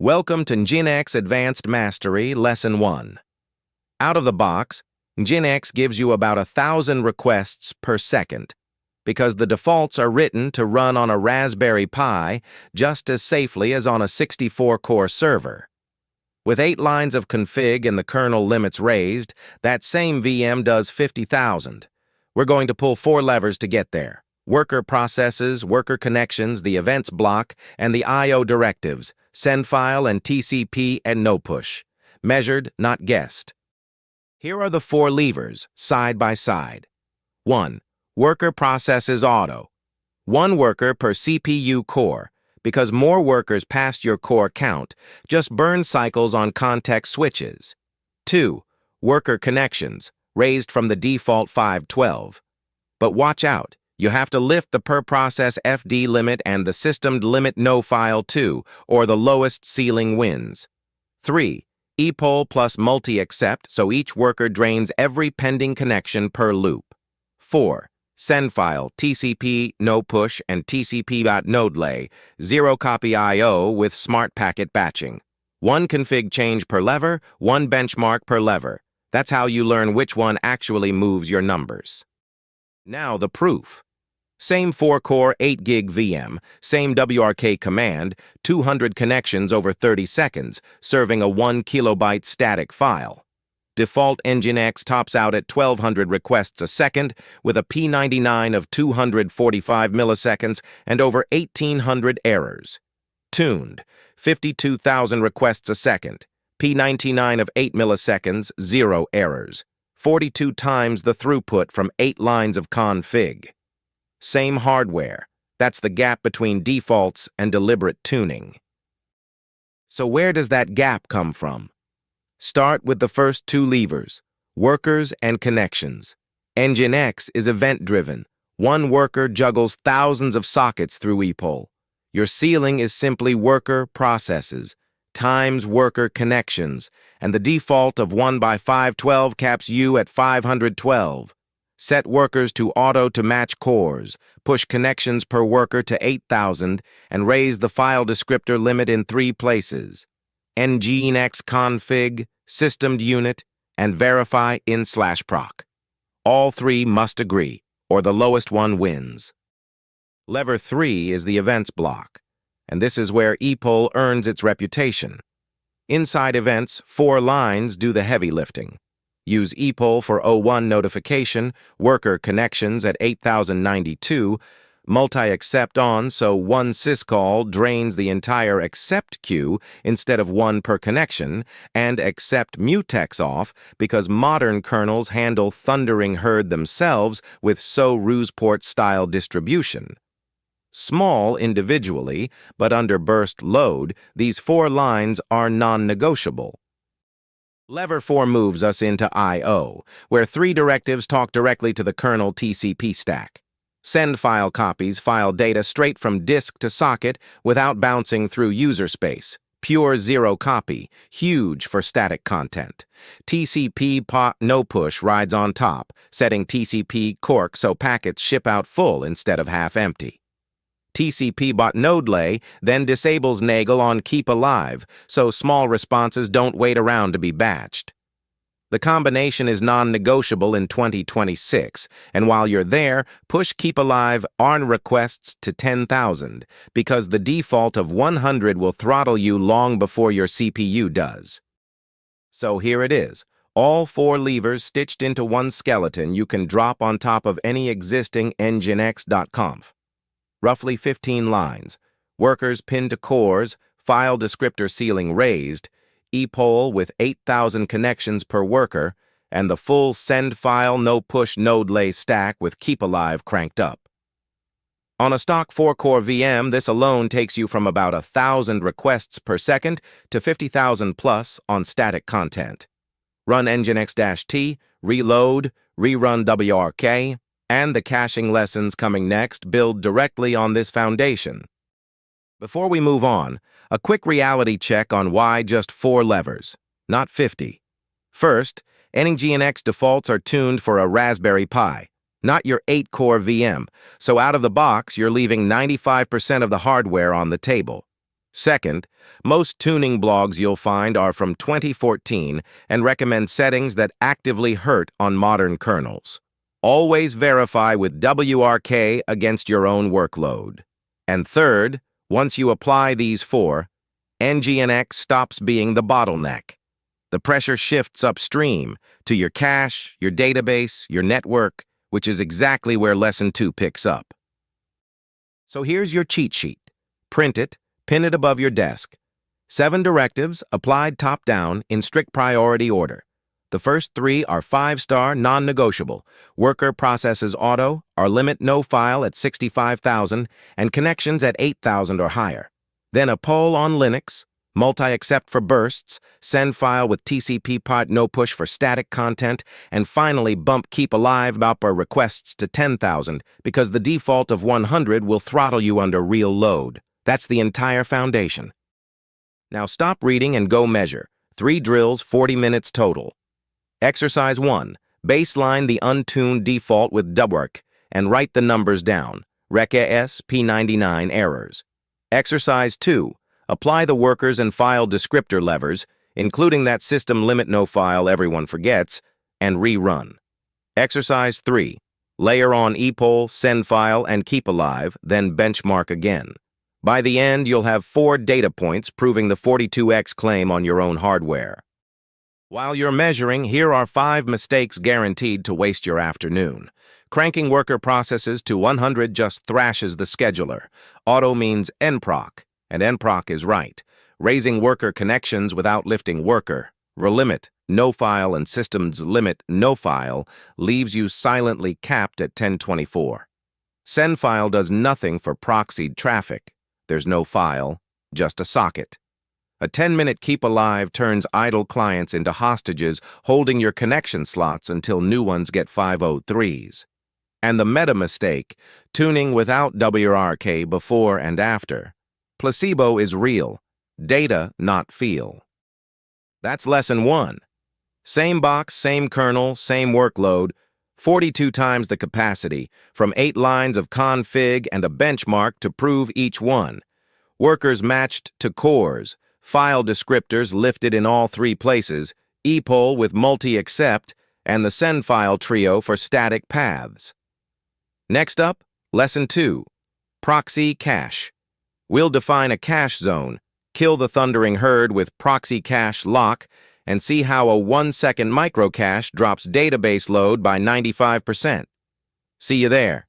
Welcome to Nginx Advanced Mastery Lesson 1. Out of the box, Nginx gives you about 1,000 requests per second, because the defaults are written to run on a Raspberry Pi just as safely as on a 64-core server. With 8 lines of config and the kernel limits raised, that same VM does 50,000. We're going to pull 4 levers to get there: worker processes, worker connections, the events block, and the I/O directives, sendfile and TCP and no push. Measured, not guessed. Here are the 4 levers, side by side. 1. Worker processes auto. 1 worker per CPU core. Because more workers past your core count, just burn cycles on context switches. 2. Worker connections, raised from the default 512. But watch out. You have to lift the per process FD limit and the system limit no file too, or the lowest ceiling wins. 3. epoll plus multi-accept, so each worker drains every pending connection per loop. 4. Sendfile, TCP, no push, and TCP.nodelay, 0 copy I/O with smart packet batching. 1 config change per lever, 1 benchmark per lever. That's how you learn which one actually moves your numbers. Now the proof. Same 4-core 8GB VM, same WRK command, 200 connections over 30 seconds, serving a 1 kilobyte static file. Default Nginx tops out at 1,200 requests a second, with a P99 of 245 milliseconds and over 1,800 errors. Tuned, 52,000 requests a second, P99 of 8 milliseconds, 0 errors. 42 times the throughput from 8 lines of config. Same hardware. That's the gap between defaults and deliberate tuning. So where does that gap come from? Start with the first 2 levers, workers and connections. Nginx is event-driven. 1 worker juggles thousands of sockets through epoll. Your ceiling is simply worker processes times worker connections, and the default of 1 by 512 caps you at 512. Set workers to auto to match cores, push connections per worker to 8,000, and raise the file descriptor limit in 3 places: Nginx config, systemed unit, and verify in/proc. All 3 must agree, or the lowest one wins. Lever 3 is the events block, and this is where epoll earns its reputation. Inside events, 4 lines do the heavy lifting. Use epoll for O1 notification, worker connections at 8,092, multi-accept on so 1 sysctl drains the entire accept queue instead of 1 per connection, and accept mutex off because modern kernels handle thundering herd themselves with so ruseport-style distribution. Small individually, but under burst load, these 4 lines are non-negotiable. Lever 4 moves us into I/O, where 3 directives talk directly to the kernel TCP stack. Send file copies file data straight from disk to socket without bouncing through user space. Pure 0 copy, huge for static content. TCP no push rides on top, setting TCP cork so packets ship out full instead of half empty. TCP.nodelay then disables Nagel on keep alive, so small responses don't wait around to be batched. The combination is non-negotiable in 2026, and while you're there, push keep alive ARN requests to 10,000, because the default of 100 will throttle you long before your CPU does. So here it is, all 4 levers stitched into 1 skeleton you can drop on top of any existing nginx.conf. Roughly 15 lines, workers pinned to cores, file descriptor ceiling raised, epoll with 8,000 connections per worker, and the full send file no push nodelay stack with keep alive cranked up. On a stock 4-core VM, this alone takes you from about 1,000 requests per second to 50,000 plus on static content. Run Nginx-T, reload, rerun WRK, and the caching lessons coming next build directly on this foundation. Before we move on, a quick reality check on why just 4 levers, not 50. First, Nginx defaults are tuned for a Raspberry Pi, not your 8-core VM, so out of the box you're leaving 95% of the hardware on the table. Second, most tuning blogs you'll find are from 2014 and recommend settings that actively hurt on modern kernels. Always verify with WRK against your own workload. And third, once you apply these four, Nginx stops being the bottleneck. The pressure shifts upstream to your cache, your database, your network, which is exactly where Lesson 2 picks up. So here's your cheat sheet. Print it, pin it above your desk. 7 directives applied top-down in strict priority order. The first 3 are 5-star, non-negotiable. Worker processes auto, our limit no file at 65,000, and connections at 8,000 or higher. Then a poll on Linux, multi-accept for bursts, sendfile with TCP part no push for static content, and finally bump keep alive buffer requests to 10,000 because the default of 100 will throttle you under real load. That's the entire foundation. Now stop reading and go measure. 3 drills, 40 minutes total. Exercise 1. Baseline the untuned default with WRK and write the numbers down. RecS P99 errors. Exercise 2. Apply the workers and file descriptor levers, including that system limit no file everyone forgets, and rerun. Exercise 3. Layer on epoll, sendfile, and keep alive, then benchmark again. By the end, you'll have 4 data points proving the 42x claim on your own hardware. While you're measuring, here are 5 mistakes guaranteed to waste your afternoon. Cranking worker processes to 100 just thrashes the scheduler. Auto means nproc, and nproc is right. Raising worker connections without lifting worker. Relimit, no file, and systems limit, no file, leaves you silently capped at 1024. Sendfile does nothing for proxied traffic. There's no file, just a socket. A 10-minute keep alive turns idle clients into hostages, holding your connection slots until new ones get 503s. And the meta mistake, tuning without WRK before and after. Placebo is real, data not feel. That's lesson 1. Same box, same kernel, same workload, 42 times the capacity, from 8 lines of config and a benchmark to prove each one. Workers matched to cores, file descriptors lifted in all 3 places, epoll with multi-accept, and the sendfile trio for static paths. Next up, lesson 2, proxy cache. We'll define a cache zone, kill the thundering herd with proxy cache lock, and see how a 1-second microcache drops database load by 95%. See you there.